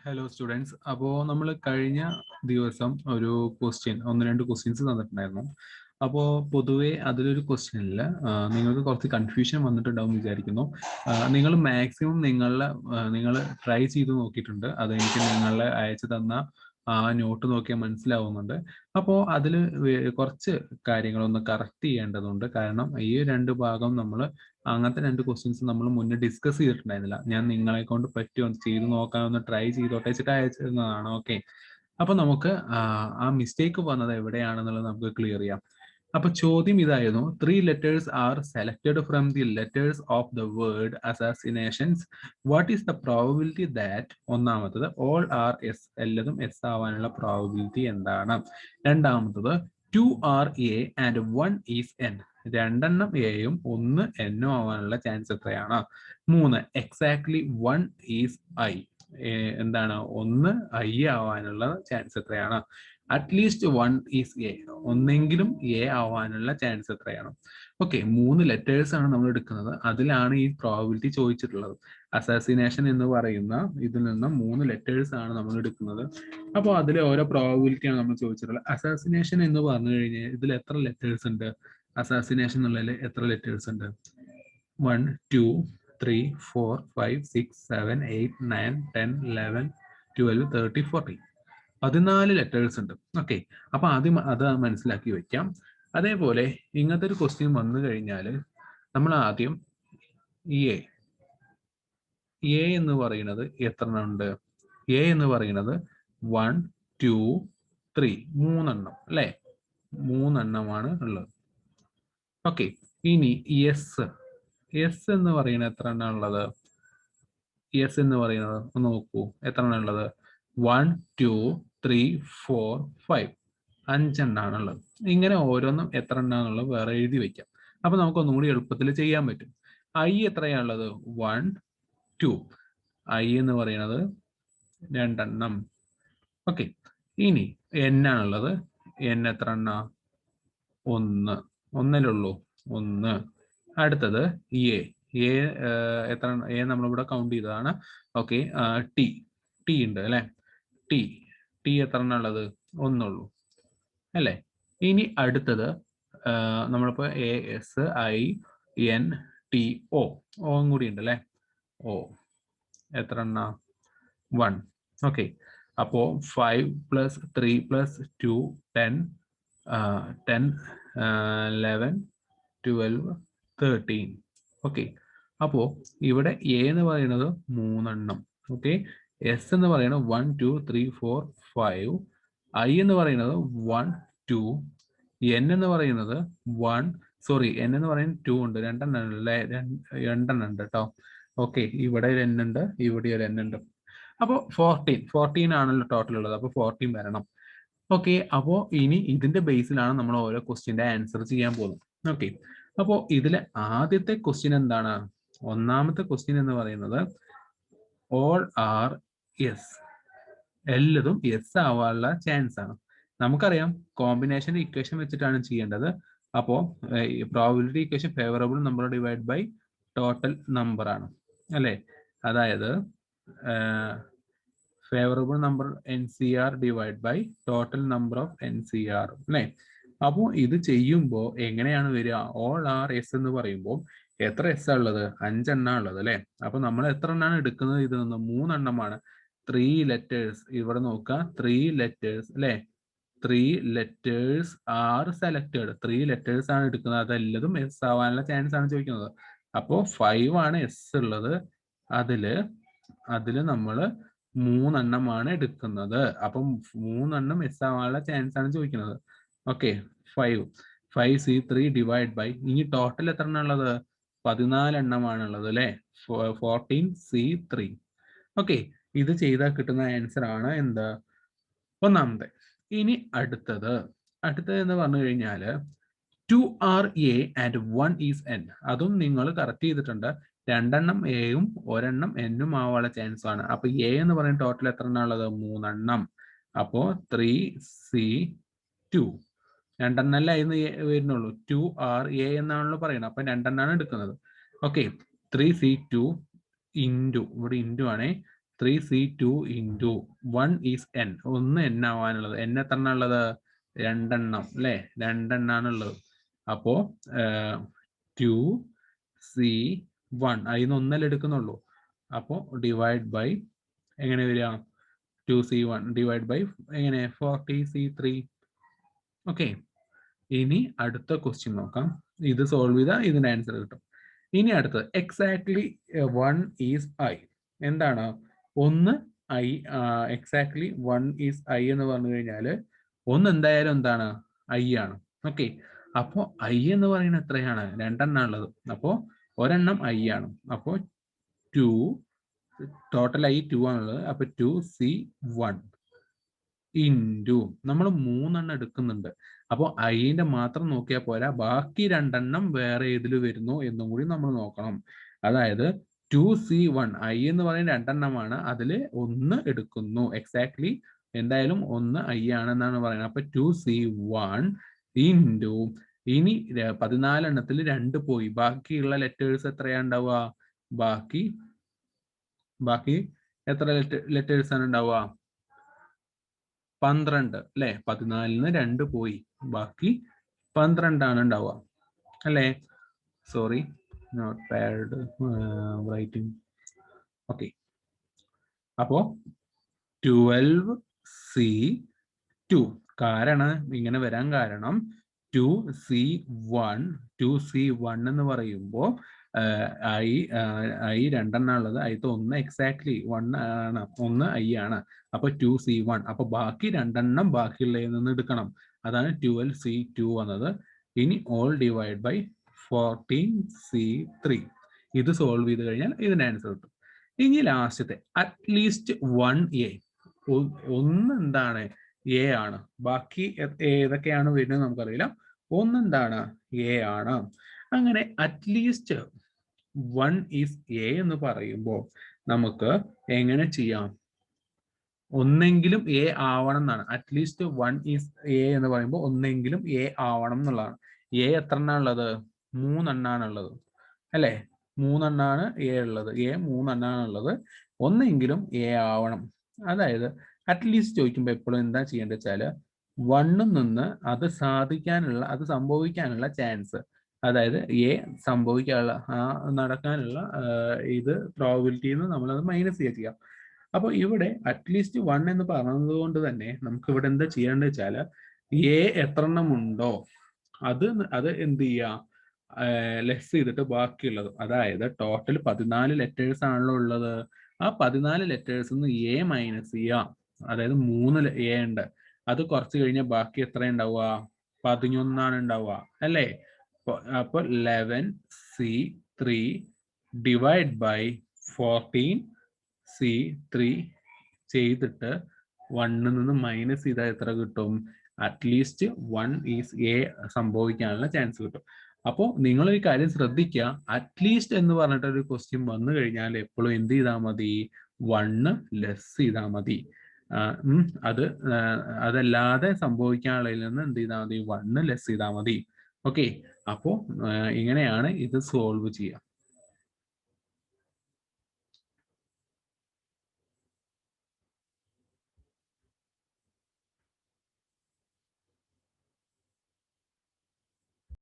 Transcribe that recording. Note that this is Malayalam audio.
Hello students. അപ്പോൾ നമ്മൾ കഴിഞ്ഞ ദിവസം ഒരു ഒന്ന് രണ്ട് ക്വസ്റ്റ്യൻസ് തന്നിട്ടുണ്ടായിരുന്നു. അപ്പോൾ പൊതുവെ അതിലൊരു ക്വസ്റ്റ്യനിൽ നിങ്ങൾക്ക് കുറച്ച് കൺഫ്യൂഷൻ വന്നിട്ടുണ്ടാവും വിചാരിക്കുന്നു. നിങ്ങൾ മാക്സിമം നിങ്ങൾ ട്രൈ ചെയ്ത് നോക്കിയിട്ടുണ്ട്. അതെനിക്ക് നിങ്ങളെ അയച്ചു തന്ന ആ നോട്ട് നോക്കിയാൽ മനസ്സിലാവുന്നുണ്ട്. അപ്പോൾ അതിൽ കുറച്ച് കാര്യങ്ങളൊന്ന് കറക്റ്റ് ചെയ്യേണ്ടതുണ്ട്. കാരണം ഈ രണ്ട് ഭാഗം അങ്ങനത്തെ രണ്ട് ക്വസ്റ്റ്യൻസ് നമ്മൾ മുന്നേ ഡിസ്കസ് ചെയ്തിട്ടുണ്ടായിരുന്നില്ല. ഞാൻ നിങ്ങളെ കൊണ്ട് പറ്റുമോ ചെയ്ത് നോക്കാൻ ഒന്ന് ട്രൈ ചെയ്തോട്ടെ വെച്ചിട്ട് അയച്ചിരുന്നതാണ്. ഓക്കെ, അപ്പൊ നമുക്ക് ആ മിസ്റ്റേക്ക് വന്നത് എവിടെയാണെന്നുള്ളത് നമുക്ക് ക്ലിയർ ചെയ്യാം. അപ്പൊ ചോദ്യം ഇതായിരുന്നു: 3 letters are selected from the letters of the word assassinations. What is the probability that ഒന്നാമത്തത് all are s, എല്ലാതും s ആവാനുള്ള പ്രോബിലിറ്റി എന്താണ്? രണ്ടാമത്തത് 2 are a and 1 is n, രണ്ടെണ്ണം എയും ഒന്ന് എന്നും ആവാനുള്ള ചാൻസ് എത്രയാണ്? 3 exactly 1 is i, എന്താണ് ഒന്ന് ഐ ആവാനുള്ള ചാൻസ് എത്രയാണ്? അറ്റ്ലീസ്റ്റ് 1 ഈസ് എ, ഒന്നെങ്കിലും എ ആവാനുള്ള ചാൻസ് എത്രയാണ്? ഓക്കെ, 3 ലെറ്റേഴ്സ് ആണ് നമ്മൾ എടുക്കുന്നത്. അതിലാണ് ഈ പ്രോബിലിറ്റി ചോദിച്ചിട്ടുള്ളത്. അസാസിനേഷൻ എന്ന് പറയുന്ന ഇതിൽ നിന്ന് 3 ലെറ്റേഴ്സ് ആണ് നമ്മൾ എടുക്കുന്നത്. അപ്പോൾ അതിൽ ഓരോ പ്രോബിലിറ്റി ആണ് നമ്മൾ ചോദിച്ചിട്ടുള്ളത്. അസാസിനേഷൻ എന്ന് പറഞ്ഞു കഴിഞ്ഞാൽ ഇതിൽ എത്ര ലെറ്റേഴ്സ് ഉണ്ട്? അസാസിനേഷൻ എന്നുള്ളതിൽ എത്ര ലെറ്റേഴ്സ് ഉണ്ട്? 1 2 3 4 5 6 7 8 9 10 11 12 13 14, 14 ലെറ്റേഴ്സ് ഉണ്ട്. ഓക്കെ, അപ്പൊ ആദ്യം അത് മനസ്സിലാക്കി വെക്കാം. അതേപോലെ ഇങ്ങനത്തെ ഒരു ക്വസ്റ്റ്യൻ വന്നു കഴിഞ്ഞാൽ നമ്മൾ ആദ്യം എ എന്ന് പറയുന്നത് എത്ര ഉണ്ട്? എ എന്ന് പറയുന്നത് 1 2 3, 3 അല്ലേ? 3 ഉള്ളത്. ഓക്കെ, ഇനി എസ് എന്ന് പറയുന്നത് എത്ര എണ്ണം ഉള്ളത്? എസ് എന്ന് പറയുന്നത് ഒന്ന് നോക്കൂ, എത്ര എണ്ണം ഉള്ളത്? 1 2 3 4 5, 5 ഉള്ളത്. ഇങ്ങനെ ഓരോന്നും എത്ര എണ്ണാന്നുള്ളത് വേറെ എഴുതി വെക്കാം. അപ്പൊ നമുക്ക് ഒന്നും കൂടി എളുപ്പത്തിൽ ചെയ്യാൻ പറ്റും. ഐ എത്രയാണുള്ളത്? 1 2, ഐ എന്ന് പറയുന്നത് 2. ഓക്കെ, ഇനി എൻ ആണുള്ളത്. എൻ എത്ര എണ്ണ? 1, ഒന്നിലുള്ളൂ 1. അടുത്തത് എ എത്ര? എ നമ്മളിവിടെ കൗണ്ട് ചെയ്തതാണ്. ഓക്കെ, ടി ഉണ്ട് അല്ലെ? ടി എത്ര എണ്ണ ഉള്ളത്? ഒന്നുള്ളൂ അല്ലേ? ഇനി അടുത്തത് നമ്മളിപ്പോ A S I N T O കൂടി ഉണ്ട് അല്ലെ? ഓ എത്ര എണ്ണ? 1. ഓക്കെ, അപ്പോ 5 + 3 + 2 10, 10 11 12 13. ഓക്കെ, അപ്പോ ഇവിടെ എ എന്ന് പറയുന്നത് 3. ഓക്കെ, എസ് എന്ന് പറയുന്നത് 1 2 3 4 5, ഐ എന്ന് പറയുന്നത് 1 2, എൻ എന്ന് പറയുന്നത് 1, സോറി എൻ എന്ന് പറയുന്നത് 2 ഉണ്ട്, 2 അല്ലേ? 2 ഉണ്ട് കേട്ടോ. ഓക്കെ, ഇവിടെ ഒരു എൻ ഉണ്ട്, ഇവിടെ ഒരു എൻ ഉണ്ട്. അപ്പോൾ 14 ആണല്ലോ ടോട്ടൽ ഉള്ളത്. അപ്പോൾ 14 വരണം. ഓക്കെ, അപ്പോൾ ഇനി ഇതിന്റെ ബേസിലാണ് നമ്മൾ ഓരോ ക്വസ്റ്റ്യന്റെ ആൻസർ ചെയ്യാൻ പോകുന്നത്. ഓക്കെ, അപ്പോൾ ഇതിലെ ആദ്യത്തെ ക്വസ്റ്റ്യൻ എന്താണ്? ഒന്നാമത്തെ ക്വസ്റ്റ്യൻ എന്ന് പറയുന്നത് ഓൾ ആർ യെസ്, എല്ലാതും യെസ് ആവാനുള്ള ചാൻസ് ആണ്. നമുക്കറിയാം കോമ്പിനേഷൻ ഇക്വേഷൻ വെച്ചിട്ടാണ് ചെയ്യേണ്ടത്. അപ്പോൾ probability equation favourable number divide by total number ആണ് അല്ലേ? അതായത് favourable number NCR divide by total number of NCR അല്ലേ? അപ്പോൾ ഇത് ചെയ്യുമ്പോൾ എങ്ങനെയാണ് വരിക? ഓൾ ആർ എസ് എന്ന് പറയുമ്പോൾ എത്ര എസ് ആ ഉള്ളത്? 5 എണ്ണ ഉള്ളത് അല്ലേ? അപ്പൊ നമ്മൾ എത്ര എണ്ണാണ് എടുക്കുന്നത്? ഇതിൽ നിന്ന് 3 എണ്ണമാണ്. 3 ലെറ്റേഴ്സ് ഇവിടെ നോക്കുക, 3 ലെറ്റേഴ്സ് അല്ലേ? 3 ലെറ്റേഴ്സ് ആർ സെലക്ടഡ്. 3 ലെറ്റേഴ്സ് ആണ് എടുക്കുന്നത്. അതെല്ലതും എസ് ആവാനുള്ള ചാൻസ് ആണ് ചോദിക്കുന്നത്. അപ്പോൾ 5 ആണ് എസ് ഉള്ളത്. അതില് നമ്മൾ 3 എണ്ണമാണ് എടുക്കുന്നത്. അപ്പം 3 എണ്ണം എസ് ആവാനുള്ള ചാൻസ് ആണ് ചോദിക്കുന്നത്. ഓക്കെ, 5C3 ഡിവൈഡ് ബൈ, ഇനി ടോട്ടൽ എത്ര എണ്ണം ഉള്ളത്? 14 എണ്ണമാണ് ഉള്ളത് അല്ലെ? 14C3. ഓക്കെ, ഇത് ചെയ്താൽ കിട്ടുന്ന ആൻസർ ആണ് എന്ത്? ഒന്നാമത്തെ. ഇനി അടുത്തത് എന്ന് പറഞ്ഞു കഴിഞ്ഞാൽ 2 are A and 1 is N. അതും നിങ്ങൾ കറക്റ്റ് ചെയ്തിട്ടുണ്ട്. 2 എണ്ണം എയും 1 എണ്ണം എന്നും ആവാനുള്ള ചാൻസ് ആണ്. അപ്പൊ എ എന്ന് പറയുന്ന ടോട്ടൽ എത്ര എണ്ണം ഉള്ളത്? 3 എണ്ണം. അപ്പോ 3C2, 2 എണ്ണല്ലേ വരുന്നുള്ളൂ. 2 are A എന്നാണല്ലോ പറയുന്നത്. അപ്പൊ 2 എണ്ണാണ് എടുക്കുന്നത്. ഓക്കെ, 3C2 ഇൻറ്റു, ഇവിടെ ഇൻറ്റു ആണേ, 3C2 into 1 is n. ഒന്ന് n ആവാനുള്ളത്. n എത്ര എണ്ണം ഉള്ളത്? 2 എണ്ണം അല്ലേ? 2 എണ്ണാണുള്ളത്. അപ്പോ 2C1 അതിന് ഒന്നല്ലേ എടുക്കുന്നുള്ളൂ. അപ്പോൾ ഡിവൈഡ് ബൈ എങ്ങനെ വരിക? 2C1 ഡിവൈഡ് ബൈ എങ്ങനെ 40C3. ഓക്കെ, ഇനി അടുത്ത ക്വസ്റ്റ്യൻ നോക്കാം. ഇത് സോൾവ് ചെയ്താൽ ഇതിന്റെ ആൻസർ കിട്ടും. ഇനി അടുത്തത് എക്സാക്ട്ലി 1 ഈസ് ഐ. എന്താണ് 1 ഐ? എക്സാക്ട്ലി 1 ഈസ് ഐ എന്ന് പറഞ്ഞു കഴിഞ്ഞാൽ 1 എന്തായാലും എന്താണ്? ഐ ആണ്. ഓക്കെ, അപ്പോൾ ഐ എന്ന് പറയുന്നത് എത്രയാണ്? 2 എണ്ണം ഉള്ളത്. അപ്പോൾ ഒരെണ്ണം ഐ ആണ്. അപ്പോൾ 2 ടോട്ടൽ ഐ 2 ആണുള്ളത്. അപ്പോൾ 2C1 ഇൻറ്റു നമ്മൾ 3 എണ്ണം എടുക്കുന്നുണ്ട്. അപ്പോൾ ഐന്റെ മാത്രം നോക്കിയാൽ പോരാ, ബാക്കി 2 എണ്ണം വേറെ ഏതിൽ വരുന്നു എന്നും കൂടി നമ്മൾ നോക്കണം. അതായത് 2C1 ഐ എന്ന് പറയുന്ന 2 എണ്ണമാണ്, അതിൽ 1 എടുക്കുന്നു. എക്സാക്ട്ലി എന്തായാലും 1 ഐ ആണെന്നാണ് പറയുന്നത്. അപ്പൊ 2C1 ഇൻറ്റു ഇനി 14 എണ്ണത്തിൽ 2 പോയി, ബാക്കിയുള്ള ലെറ്റേഴ്സ് എത്രയാ ഉണ്ടാവുക? ബാക്കി എത്ര ലെറ്റേഴ്സ് ആണ് ഉണ്ടാവുക? 12 അല്ലെ? 14-ന് 2 പോയി, ബാക്കി 12 ആണ് ഉണ്ടാവുക അല്ലേ? Sorry, note pad writing. Okay, അപ്പോ 12C2 കാരണം ഇങ്ങനെ വരാൻ കാരണം 2C1 എന്ന് പറയുമ്പോൾ ഐ 2 എണ്ണം ഉള്ളത്. അതിൽ 1 എക്സാക്ട്ലി 1 ആണ്, 1 ഐ ആണ്. അപ്പൊ 2C1. അപ്പൊ ബാക്കി 2 എണ്ണം ബാക്കിയുള്ളതിൽ നിന്ന് എടുക്കണം. അതാണ് 12C2 വന്നത്. ഇനി ഓൾ ഡിവൈഡ് ബൈ 14C3. ഇത് സോൾവ് ചെയ്ത് കഴിഞ്ഞാൽ ഇതിന്റെ ആൻസർ കിട്ടും. ഇനി ലാസ്റ്റത്തെ അറ്റ്ലീസ്റ്റ് 1A. ഒന്ന് എന്താണ്? എ ആണ്. ബാക്കി ഏതൊക്കെയാണ് വരുന്നത് നമുക്കറിയില്ല. ഒന്ന് എന്താണ്? എ ആണ്. അങ്ങനെ അറ്റ്ലീസ്റ്റ് 1 ഈസ് എ എന്ന് പറയുമ്പോൾ നമുക്ക് എങ്ങനെ ചെയ്യാം? ഒന്നെങ്കിലും എ ആവണം എന്നാണ്. അറ്റ്ലീസ്റ്റ് 1 ഈസ് എ എന്ന് പറയുമ്പോൾ ഒന്നെങ്കിലും എ ആവണം എന്നുള്ളതാണ്. എ എത്ര എണ്ണ ഉള്ളത്? 3 എണ്ണാണ് ഉള്ളത് അല്ലേ? 3 എണ്ണാണ് എ ഉള്ളത്. എ 3 എണ്ണാണ് ഉള്ളത്. ഒന്നെങ്കിലും എ ആവണം. അതായത് അറ്റ്ലീസ്റ്റ് ചോദിക്കുമ്പോൾ എപ്പോഴും എന്താ ചെയ്യേണ്ടത് വെച്ചാൽ 1 നിന്ന് അത് സംഭവിക്കാനുള്ള ചാൻസ്, അതായത് എ സംഭവിക്കാനുള്ള നടക്കാനുള്ള ഇത് പ്രോബിലിറ്റിന്ന് നമ്മളത് മൈനസ് ചെയ്യാം. അപ്പൊ ഇവിടെ അറ്റ്ലീസ്റ്റ് 1 എന്ന് പറഞ്ഞത് കൊണ്ട് തന്നെ നമുക്ക് ഇവിടെ എന്താ ചെയ്യേണ്ടത് വെച്ചാൽ എ എത്ര എണ്ണം ഉണ്ടോ അത് എന്ത് ചെയ്യാം? ലെസ് ചെയ്തിട്ട് ബാക്കിയുള്ളത്, അതായത് ടോട്ടൽ 14 ലെറ്റേഴ്സ് ആണല്ലോ ഉള്ളത്. ആ 14 ലെറ്റേഴ്സ് നിന്ന് എ മൈനസ് ചെയ്യാം. അതായത് 3 എ ഉണ്ട്. അത് കുറച്ച് കഴിഞ്ഞാൽ ബാക്കി എത്ര ഉണ്ടാവുക? 11 ഉണ്ടാവുക അല്ലേ? അപ്പൊ 11C3 ഡിവൈഡ് ബൈ 14C3 ചെയ്തിട്ട് 1 നിന്ന് മൈനസ് ചെയ്താൽ എത്ര കിട്ടും? അറ്റ്ലീസ്റ്റ് 1 ഈസ് എ സംഭവിക്കാനുള്ള ചാൻസ് കിട്ടും. അപ്പോൾ നിങ്ങളൊരു കാര്യം ശ്രദ്ധിക്കുക, അറ്റ്ലീസ്റ്റ് എന്ന് പറഞ്ഞിട്ട് ഒരു ക്വസ്റ്റ്യൻ വന്നു കഴിഞ്ഞാൽ എപ്പോഴും എന്ത് ചെയ്താൽ മതി? 1 ലെസ് ചെയ്താൽ മതി. അതല്ലാതെ സംഭവിക്കാനുള്ളതിൽ നിന്ന് എന്ത് ചെയ്താൽ മതി? 1 ലെസ് ചെയ്താൽ മതി. ഓക്കെ, അപ്പോൾ ഇങ്ങനെയാണ് ഇത് സോൾവ് ചെയ്യുക.